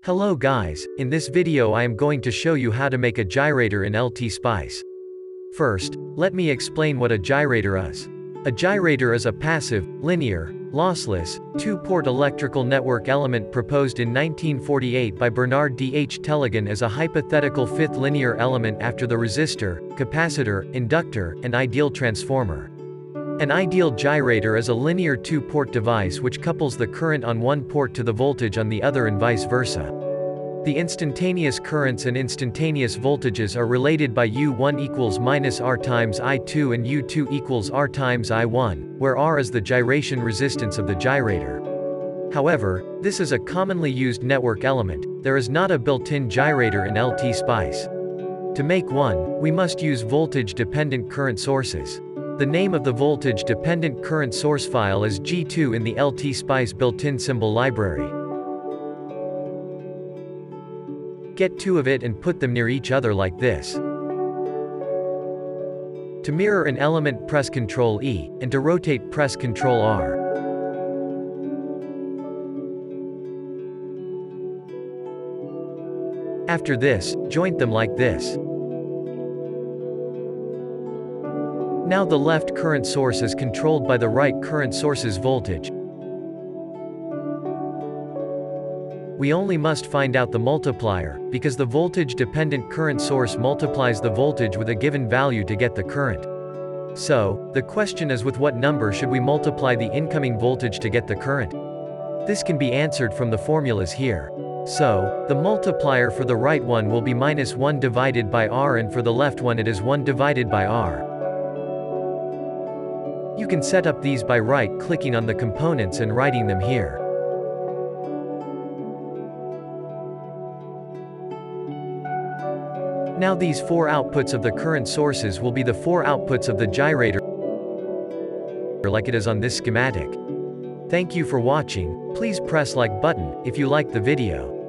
Hello guys, in this video I am going to show you how to make a gyrator in LTSpice. First, let me explain what a gyrator is. A gyrator is a passive, linear, lossless, two-port electrical network element proposed in 1948 by Bernard D. H. Tellegen as a hypothetical fifth linear element after the resistor, capacitor, inductor, and ideal transformer. An ideal gyrator is a linear two-port device which couples the current on one port to the voltage on the other and vice versa. The instantaneous currents and instantaneous voltages are related by U1 equals minus R times I2 and U2 equals R times I1, where R is the gyration resistance of the gyrator. However, this is a commonly used network element. There is not a built-in gyrator in LTSpice. To make one, we must use voltage-dependent current sources. The name of the voltage-dependent current source file is G2 in the LTSpice built-in symbol library. Get two of it and put them near each other like this. To mirror an element, press Ctrl E, and to rotate, press Ctrl R. After this, joint them like this. Now the left current source is controlled by the right current source's voltage. We only must find out the multiplier, because the voltage-dependent current source multiplies the voltage with a given value to get the current. So, the question is, with what number should we multiply the incoming voltage to get the current? This can be answered from the formulas here. So, the multiplier for the right one will be minus 1 divided by R, and for the left one it is 1 divided by R. You can set up these by right-clicking on the components and writing them here. Now these four outputs of the current sources will be the four outputs of the gyrator, like it is on this schematic. Thank you for watching. Please press like button if you like the video.